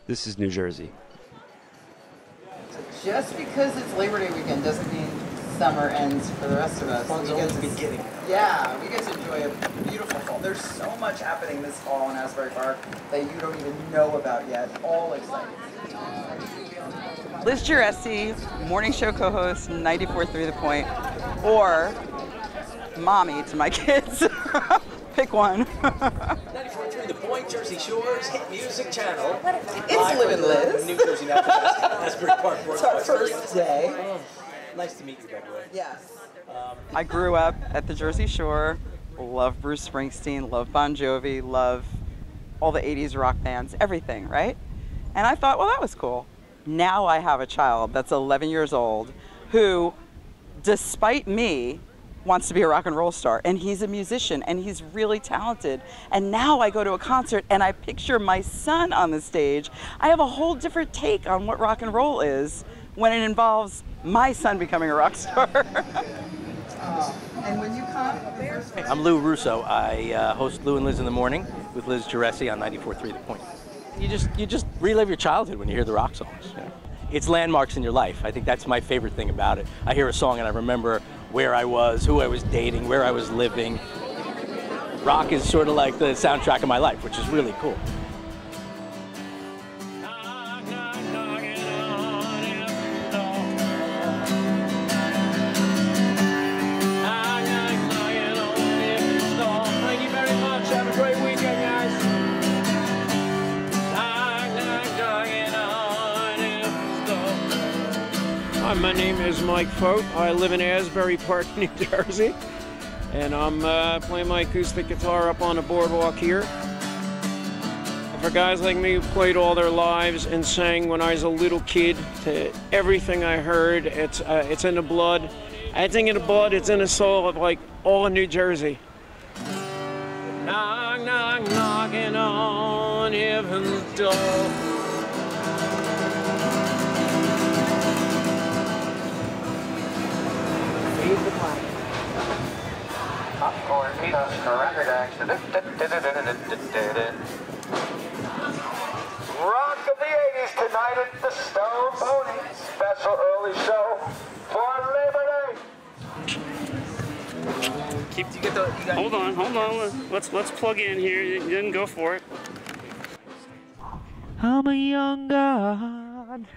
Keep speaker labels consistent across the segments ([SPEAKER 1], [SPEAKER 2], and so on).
[SPEAKER 1] This is New Jersey.
[SPEAKER 2] Just because it's Labor Day weekend doesn't mean summer ends for the rest of us.
[SPEAKER 3] Fun's only the beginning.
[SPEAKER 2] Yeah, we get to enjoy a beautiful fall. There's so much happening this fall in Asbury Park that you don't even know about yet. All exciting.
[SPEAKER 4] Liz Giresi, morning show co-host, 94.3 The Point, or mommy to my kids. Pick one.
[SPEAKER 3] 94.3 The Point, Jersey Shore's hit music channel.
[SPEAKER 2] It's Liv and Liz.
[SPEAKER 3] New Jersey Natural Asbury Park.
[SPEAKER 2] It's our first day.
[SPEAKER 3] Nice to meet you, by the way.
[SPEAKER 2] Yes.
[SPEAKER 4] I grew up at the Jersey Shore, love Bruce Springsteen, love Bon Jovi, love all the 80s rock bands, everything, right? And I thought, well, that was cool. Now I have a child that's 11 years old who, despite me, wants to be a rock and roll star, and he's a musician and he's really talented. And now I go to a concert and I picture my son on the stage. I have a whole different take on what rock and roll is when it involves my son becoming a rock star.
[SPEAKER 2] And when you come,
[SPEAKER 3] I'm Lou Russo. I host Lou and Liz in the Morning with Liz Giresi on 94.3 The Point. You just relive your childhood when you hear the rock songs. You know? It's landmarks in your life. I think that's my favorite thing about it. I hear a song and I remember where I was, who I was dating, where I was living. Rock is sort of like the soundtrack of my life, which is really cool.
[SPEAKER 5] Thank you very much. Have a great weekend, guys. Hi, my name is Mike Fote. I live in Asbury Park, New Jersey, and I'm playing my acoustic guitar up on the boardwalk here. For guys like me who played all their lives and sang when I was a little kid, to everything I heard, it's in the blood. I think in the blood, it's in the soul of like all of New Jersey. Knock, knock, knocking on heaven's door.
[SPEAKER 6] Popcorn, peanuts, record action. Rock of the 80s tonight at the Stone Pony. Special early show for Labor Day.
[SPEAKER 5] Hold on. Let's plug in here. You didn't go for it.
[SPEAKER 7] I'm a young god.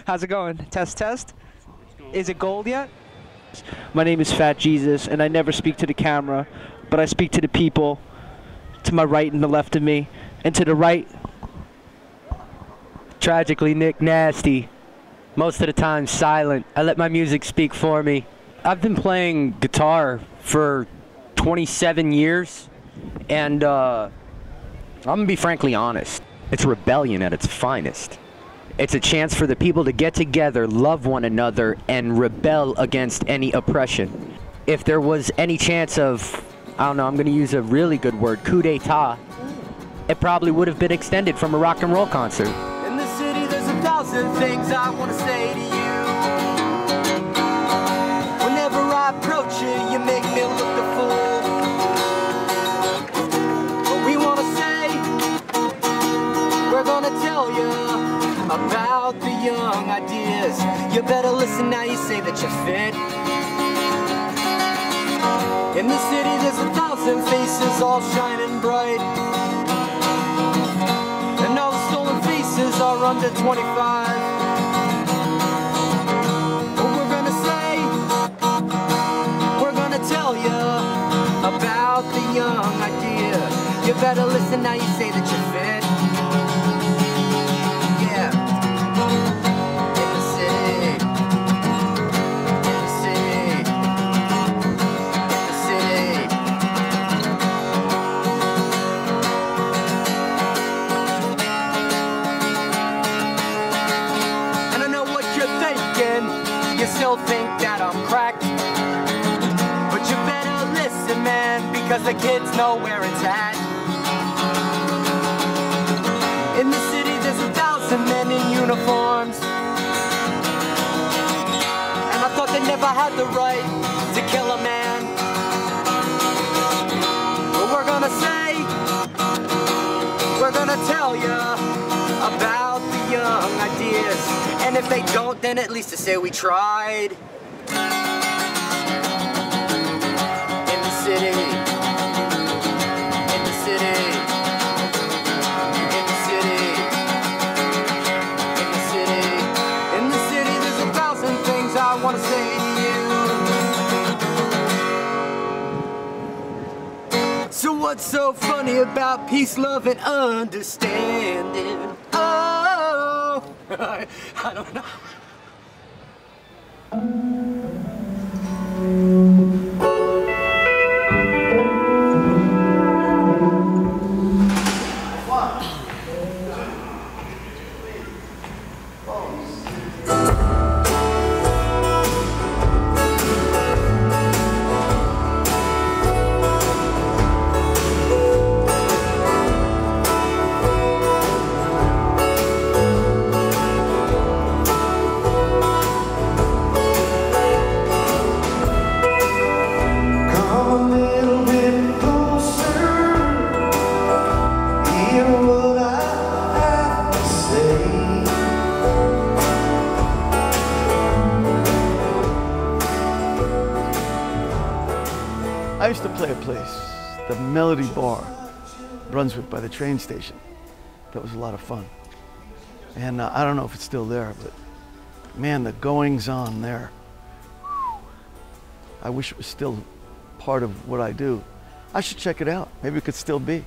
[SPEAKER 7] How's it going? Test, test. Is it gold yet? My name is Fat Jesus, and I never speak to the camera, but I speak to the people, to my right and the left of me, and to the right, tragically, Nick Nasty. Most of the time, silent. I let my music speak for me. I've been playing guitar for 27 years, and I'm gonna be frankly honest. It's rebellion at its finest. It's a chance for the people to get together, love one another, and rebel against any oppression. If there was any chance of, I don't know, I'm gonna use a really good word, coup d'etat, it probably would have been extended from a rock and roll concert.
[SPEAKER 8] In the city, there's 1,000 things I want to say to you. Whenever I approach you, you make me look the fool. What we want to say, we're gonna tell you about the young ideas. You better listen now, you say that you're fit. In the city, there's 1,000 faces all shining bright. And all the stolen faces are under 25. What we're gonna say, we're gonna tell you about the young idea. You better listen now, you say that you're fit. Yeah. In the city. In the city. In the city. And I know what you're thinking. You still think that I'm cracked. But you better listen, man, because the kids know where it's at. In the city, there's 1,000 men in uniforms. And I thought they never had the right to kill a man. But we're gonna say, we're gonna tell you about the young ideas. And if they don't, then at least to say we tried. In the city, in the city, in the city, in the city, in the city, there's 1,000 things I want to say to you. So what's so funny about peace, love, and understanding? Oh, I don't know.
[SPEAKER 1] I used to play a place, the Melody Bar, Brunswick, by the train station. That was a lot of fun. And I don't know if it's still there, but man, the goings on there. I wish it was still part of what I do. I should check it out. Maybe it could still be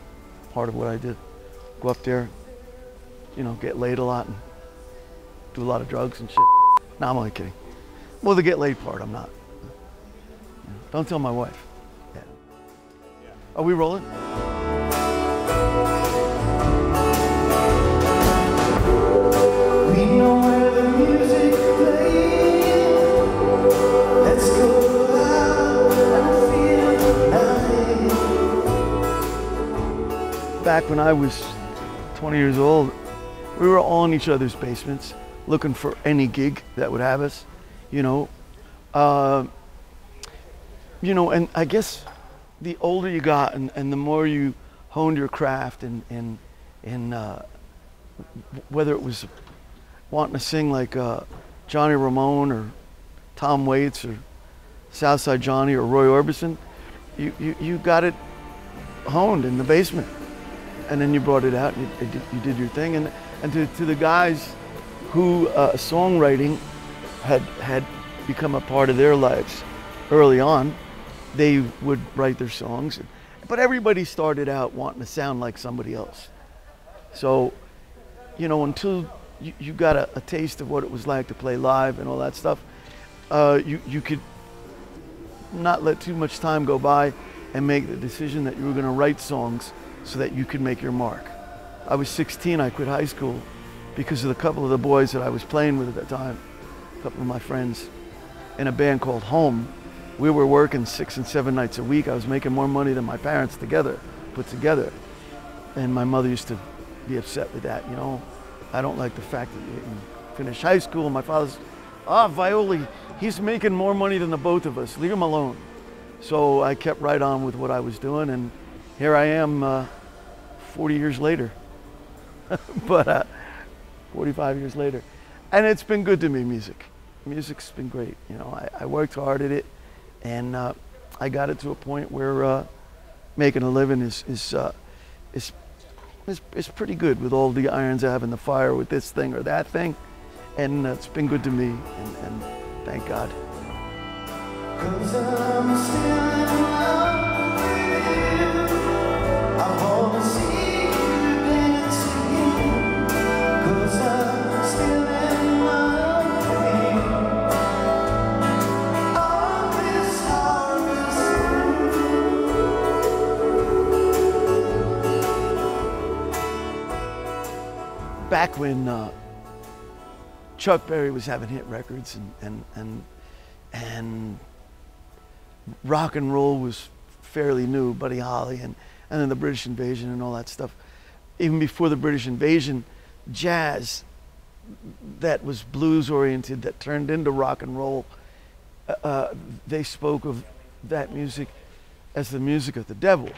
[SPEAKER 1] part of what I do. Go up there, you know, get laid a lot and do a lot of drugs and shit. No, I'm only kidding. Well, the get laid part, I'm not. Don't tell my wife. Yeah. Are we rolling? We know where the music plays. Let's go out and feel nice. Back when I was 20 years old, we were all in each other's basements looking for any gig that would have us, you know. And I guess the older you got and the more you honed your craft and whether it was wanting to sing like Johnny Ramone or Tom Waits or Southside Johnny or Roy Orbison, you got it honed in the basement. And then you brought it out and you did your thing. And to the guys who songwriting had become a part of their lives early on, they would write their songs. But everybody started out wanting to sound like somebody else. So, you know, until you got a taste of what it was like to play live and all that stuff, you could not let too much time go by and make the decision that you were going to write songs so that you could make your mark. I was 16, I quit high school because of a couple of the boys that I was playing with at the time, a couple of my friends, in a band called Home. We were working 6 and 7 nights a week. I was making more money than my parents put together. And my mother used to be upset with that, you know. I don't like the fact that you didn't finish high school. My father's, Violi, he's making more money than the both of us. Leave him alone. So I kept right on with what I was doing, and here I am 40 years later. But 45 years later. And it's been good to me, music. Music's been great. You know, I worked hard at it, and I got it to a point where making a living is pretty good with all the irons I have in the fire with this thing or that thing. And it's been good to me, and thank God. 'Cause I'm still in love with you. I wanna see you dance again. 'Cause I'm still in love with you. On this harvest moon. Back when Chuck Berry was having hit records and rock and roll was fairly new, Buddy Holly and then the British Invasion and all that stuff. Even before the British Invasion, jazz that was blues oriented, that turned into rock and roll, they spoke of that music as the music of the devil.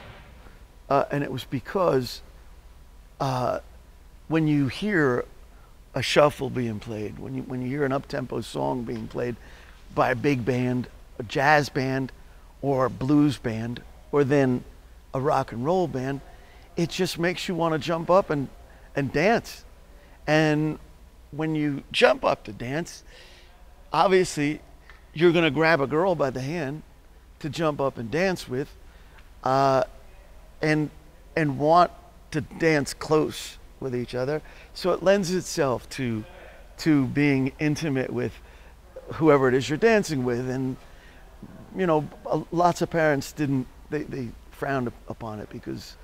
[SPEAKER 1] And it was because when you hear a shuffle being played, when you hear an up-tempo song being played by a big band, a jazz band, or a blues band, or then a rock and roll band, it just makes you want to jump up and dance. And when you jump up to dance, obviously you're going to grab a girl by the hand to jump up and dance with, and want to dance close with each other. So it lends itself to being intimate with whoever it is you're dancing with. And you know, lots of parents they frowned upon it because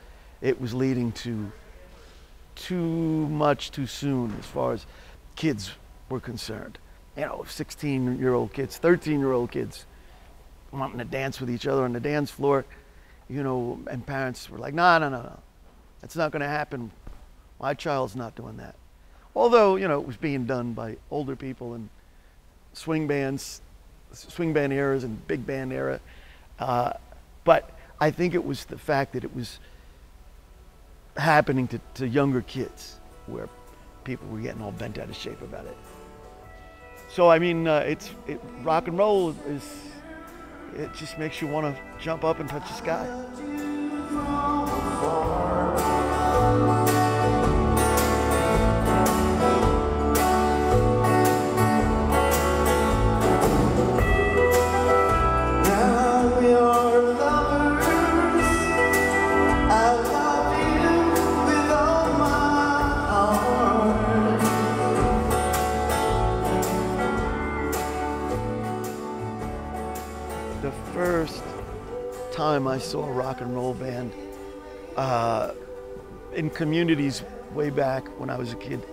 [SPEAKER 1] it was leading to too much too soon as far as kids were concerned. You know, 16-year-old kids, 13-year-old kids wanting to dance with each other on the dance floor, you know, and parents were like, no, that's not going to happen. My child's not doing that. Although, you know, it was being done by older people and swing band eras and big band era. But I think it was the fact that it was happening to younger kids where people were getting all bent out of shape about it. So, I mean, rock and roll it just makes you want to jump up and touch the sky. The first time I saw a rock and roll band in communities way back when I was a kid,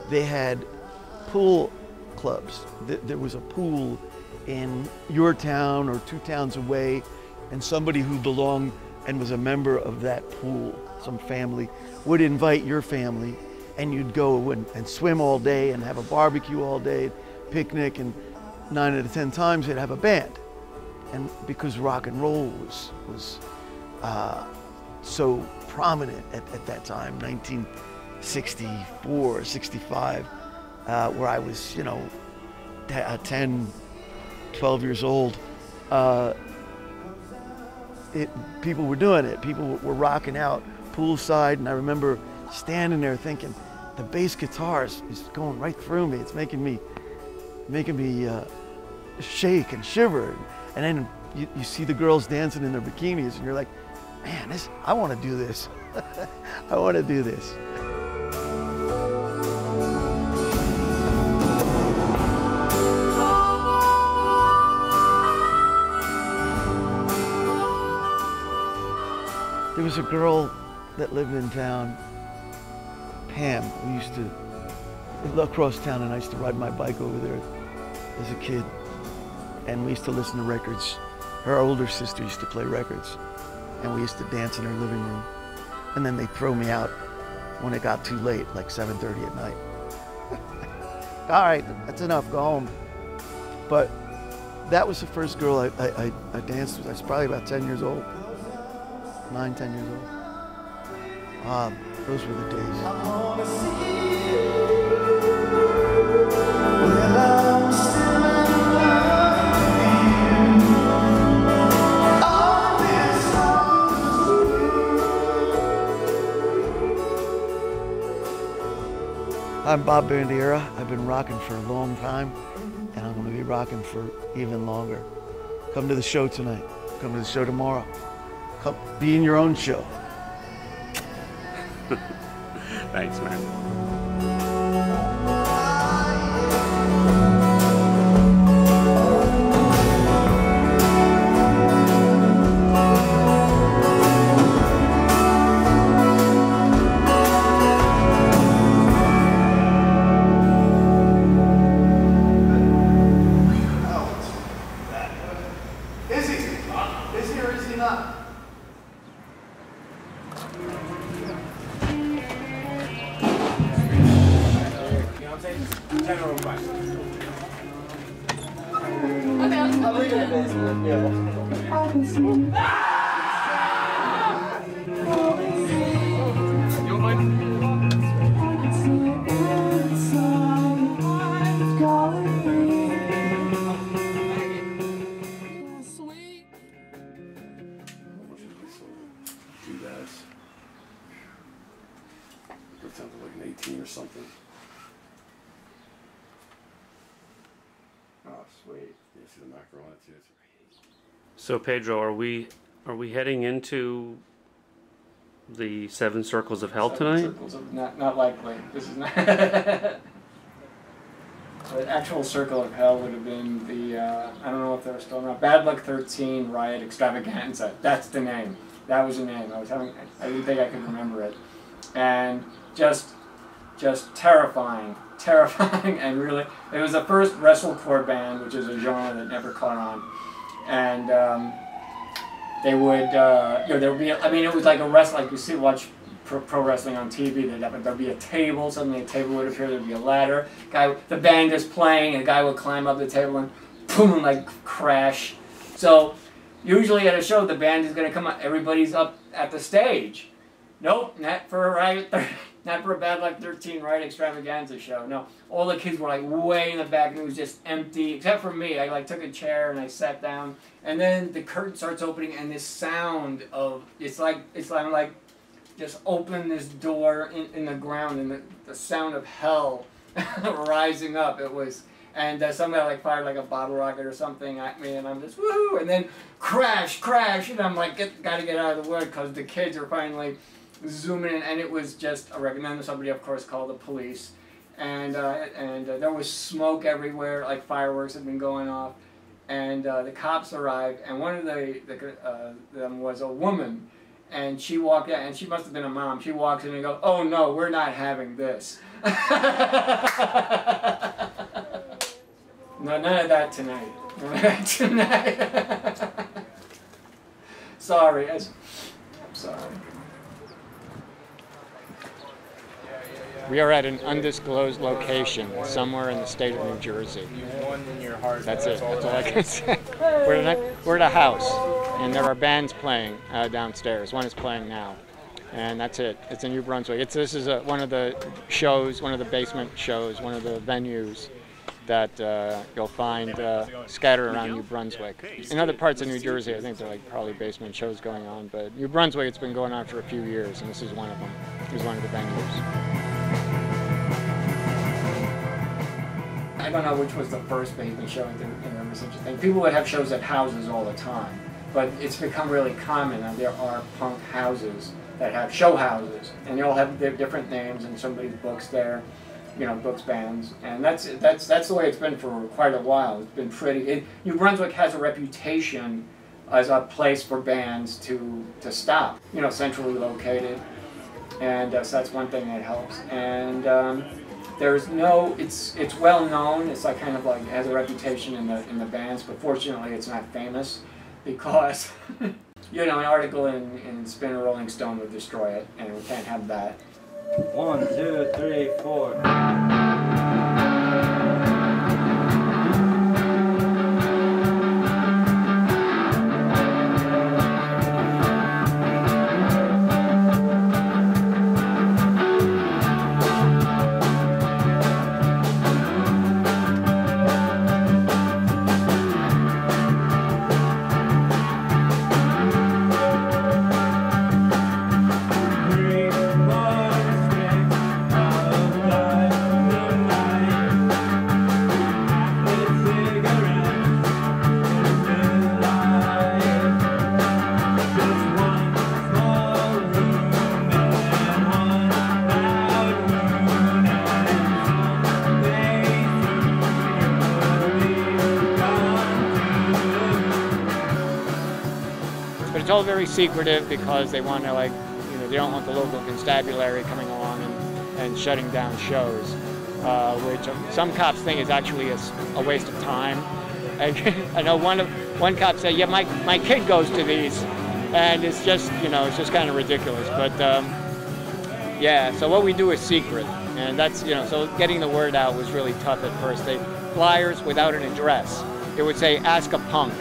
[SPEAKER 1] they had pool clubs. There was a pool in your town or 2 towns away, and somebody who belonged and was a member of that pool, some family, would invite your family, and you'd go and swim all day and have a barbecue all day, picnic, and 9 out of 10 times they'd have a band. And because rock and roll was so prominent at that time, 1964, 65, where I was, you know, 10, 12 years old, people were doing it. People were rocking out poolside, and I remember standing there thinking, the bass guitar is going right through me. It's making me shake and shiver. And then you see the girls dancing in their bikinis, and you're like, man, I want to do this. I want to do this. There was a girl that lived in town, Pam. We used to live across town, and I used to ride my bike over there as a kid. And we used to listen to records. Her older sister used to play records, and we used to dance in her living room. And then they'd throw me out when it got too late, like 7:30 at night. All right, that's enough, go home. But that was the first girl I danced with. I was probably about 10 years old, 9, 10 years old. Those were the days. I'm Bob Bandiera. I've been rocking for a long time, and I'm going to be rocking for even longer. Come to the show tonight. Come to the show tomorrow. Come be in your own show.
[SPEAKER 9] Thanks, man. 18 or something.
[SPEAKER 10] Oh, sweet.
[SPEAKER 9] You see the macro on it too.
[SPEAKER 10] So Pedro, are we heading into the 7 circles of hell tonight?
[SPEAKER 11] Circles of, not likely. This is not. The actual circle of hell would have been the, I don't know if they're still around, Bad Luck 13 Riot Extravaganza. That's the name. That was the name. I didn't think I could remember it. And just terrifying, and really, it was the first wrestlecore band, which is a genre that never caught on. And they would, there would be, it was like a wrestling, like you see, watch pro wrestling on TV, there'd be a table, suddenly a table would appear, there'd be a ladder, the band is playing, and a guy would climb up the table and boom, like crash. So usually at a show, the band is going to come up, everybody's up at the stage. Nope, not for a Bad Luck 13 Riot Extravaganza show. No, all the kids were like way in the back, and it was just empty, except for me. I like took a chair and I sat down, and then the curtain starts opening, and this sound of it's like just open this door in the ground, and the sound of hell rising up. It was, and somebody like fired like a bottle rocket or something at me, and I'm just woo, and then crash, and I'm like, gotta get out of the way because the kids are finally zooming in, and it was just a wreck. And then somebody, of course, called the police, and there was smoke everywhere, like fireworks had been going off, and the cops arrived, and one of them was a woman. And she walked out, and she must have been a mom. She walks in and goes, "Oh no, we're not having this." No, none of that tonight. None of that tonight. Sorry, I'm sorry.
[SPEAKER 12] We are at an undisclosed location somewhere in the state of New Jersey. That's it. That's all I can say. We're at a house, and there are bands playing downstairs. One is playing now, and that's it. It's in New Brunswick. This is one of the shows, one of the basement shows, one of the venues that you'll find scattered around New Brunswick. In other parts of New Jersey, I think there are like probably basement shows going on, but New Brunswick, it's been going on for a few years, and this is one of them. This is one of the venues.
[SPEAKER 11] I don't know which was the first basement show in such a thing. People would have shows at houses all the time, but it's become really common that there are punk houses that have show houses, and they all have different names, and somebody's books there, books bands, and that's the way it's been for quite a while. It's been pretty. New Brunswick has a reputation as a place for bands to stop, centrally located, and so that's one thing that helps. And there's no, it's well known. It's like kind of like it has a reputation in the bands, but fortunately it's not famous because an article in Spin or Rolling Stone would destroy it, and we can't have that.
[SPEAKER 13] 1, 2, 3, 4.
[SPEAKER 12] It's all very secretive because they want to they don't want the local constabulary coming along and shutting down shows, which some cops think is actually a waste of time. I know one cop said, "Yeah, my kid goes to these," and it's just it's just kind of ridiculous. But yeah, so what we do is secret, and that's so getting the word out was really tough at first. They flyers without an address. It would say, "Ask a punk."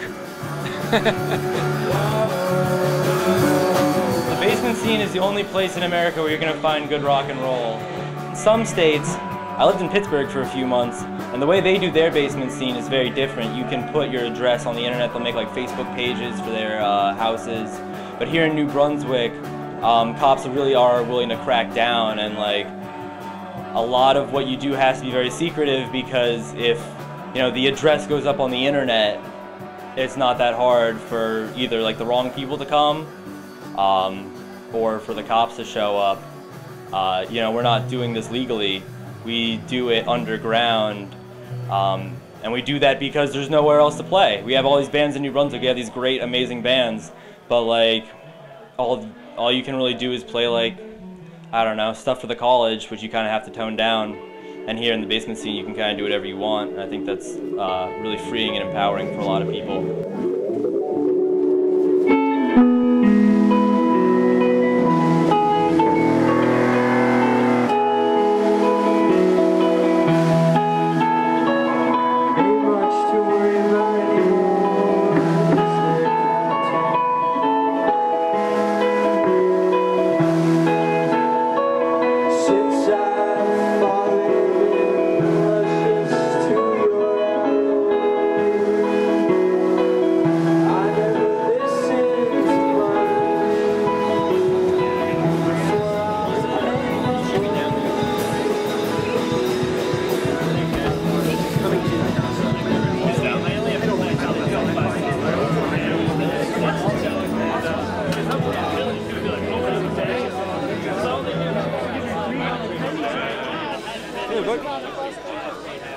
[SPEAKER 14] The basement scene is the only place in America where you're going to find good rock and roll. In some states, I lived in Pittsburgh for a few months, and the way they do their basement scene is very different. You can put your address on the internet, they'll make like Facebook pages for their houses. But here in New Brunswick, cops really are willing to crack down and a lot of what you do has to be very secretive, because if, you know, the address goes up on the internet, it's not that hard for either like the wrong people to come or for the cops to show up. You know, we're not doing this legally. We do it underground, and we do that because there's nowhere else to play. We have all these bands in New Brunswick. We have these great, amazing bands, but like all you can really do is play like, I don't know, stuff for the college, which you kind of have to tone down. And here in the basement scene, you can kind of do whatever you want. And I think that's really freeing and empowering for a lot of people.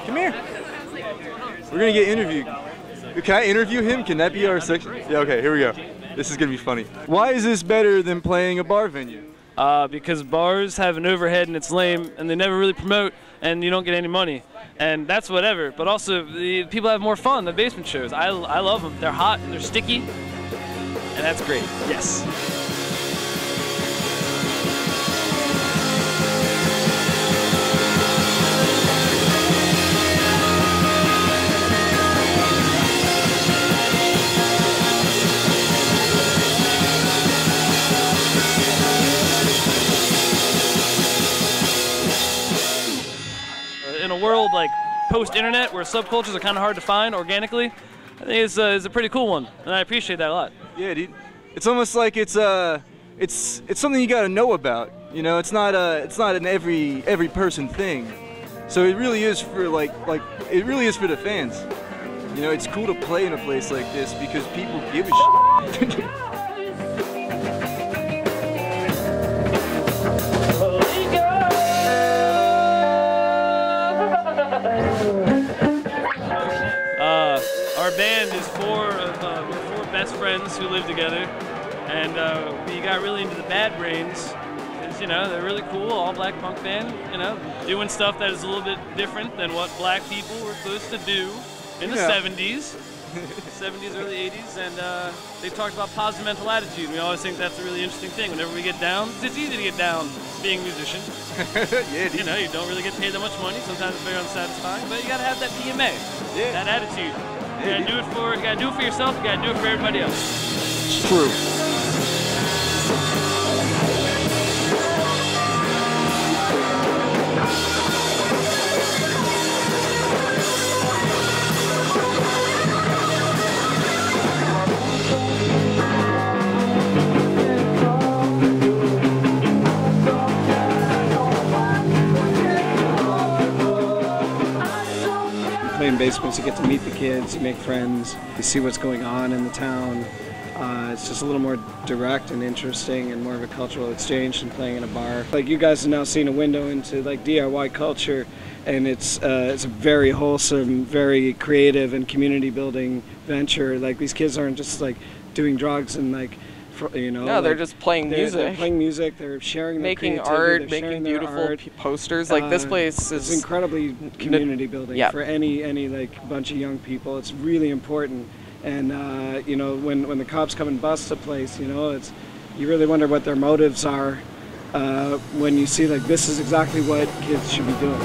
[SPEAKER 15] Come here. We're gonna get interviewed. Can I interview him? Can that be our section? Yeah, okay, here we go. This is gonna be funny. Why is this better than playing a bar venue?
[SPEAKER 16] Because bars have an overhead and it's lame, and they never really promote, and you don't get any money. And that's whatever, but also the people have more fun than basement shows. I love them. They're hot and they're sticky, and that's great. Yes. In a world like post-internet, where subcultures are kind of hard to find organically, I think it's a pretty cool one, and I appreciate that a lot.
[SPEAKER 15] Yeah, dude. It's almost like it's something you gotta know about. You know, it's not an every person thing. So it really is for it really is for the fans. You know, it's cool to play in a place like this because people give a shit.
[SPEAKER 16] Our band is four best friends who live together, and we got really into the Bad Brains. You know, they're really cool, all black punk band, you know, doing stuff that is a little bit different than what black people were supposed to do in the 70s, 70s, early 80s, and they talked about positive mental attitude. We always think that's a really interesting thing. Whenever we get down, it's easy to get down being a musician.
[SPEAKER 15] Yeah, dude.
[SPEAKER 16] You know, you don't really get paid that much money, sometimes it's very unsatisfying, but you gotta have that PMA, that attitude. You gotta do it for yourself, you gotta do it for everybody else.
[SPEAKER 15] It's true.
[SPEAKER 17] In basements, you get to meet the kids, you make friends, you see what's going on in the town. It's just a little more direct and interesting and more of a cultural exchange than playing in a bar. Like, you guys have now seen a window into like DIY culture, and it's a very wholesome, very creative and community building venture. Like, these kids aren't just like doing drugs and like, you know.
[SPEAKER 4] No, they're just playing music.
[SPEAKER 17] They're playing music. They're sharing their
[SPEAKER 4] making
[SPEAKER 17] creativity,
[SPEAKER 4] art,
[SPEAKER 17] they're
[SPEAKER 4] making
[SPEAKER 17] sharing their
[SPEAKER 4] beautiful
[SPEAKER 17] art.
[SPEAKER 4] posters. Like, this place is
[SPEAKER 17] it's incredibly community building for any like bunch of young people. It's really important. And you know, when the cops come and bust a place, you know, you really wonder what their motives are when you see like this is exactly what kids should be doing.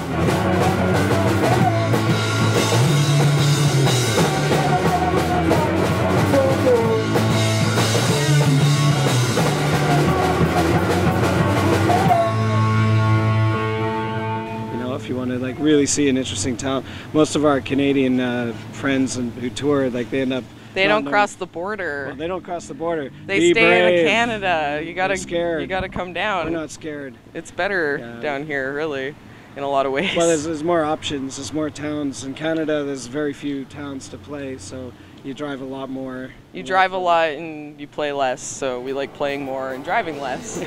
[SPEAKER 17] If you want to like really see an interesting town, most of our Canadian friends who tour, like they end up.
[SPEAKER 4] They don't cross the border.
[SPEAKER 17] Well, they don't cross the border.
[SPEAKER 4] They stay in Canada. You gotta come down.
[SPEAKER 17] We're not scared.
[SPEAKER 4] It's better down here, really.
[SPEAKER 18] in a lot of ways.
[SPEAKER 17] Well, there's more options, there's more towns. In Canada, there's very few towns to play, so you drive a lot more.
[SPEAKER 18] You drive a lot and you play less, so we like playing more and driving less.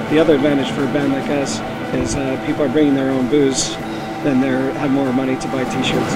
[SPEAKER 17] The other advantage for a band like us is people are bringing their own booze, then they have more money to buy t-shirts.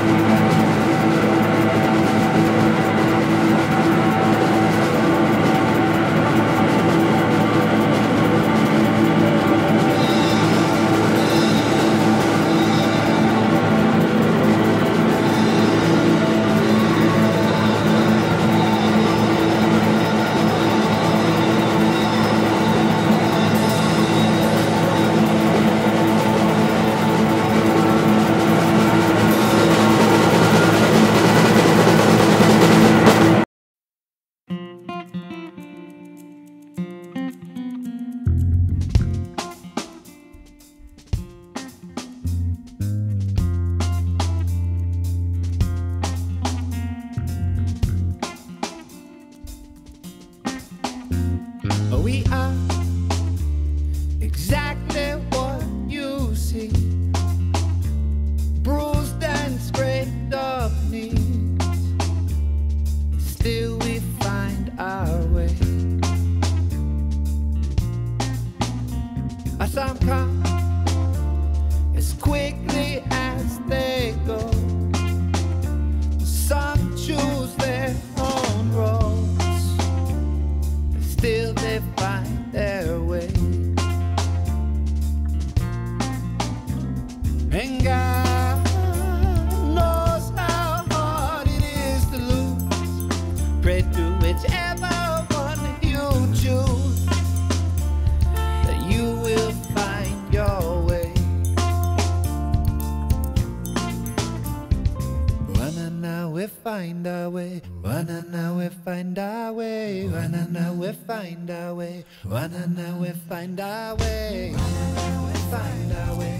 [SPEAKER 8] We are exactly what you see, bruised and scraped up knees. Still we find our way. Some come as quickly as they go. Some choose their own roads. Still they find their way. And God knows how hard it is to lose. Pray to whichever one you choose, that you will find your way. Now we find our way. Now we find our way. Now we find our way. Now we find our way. Now we find our way.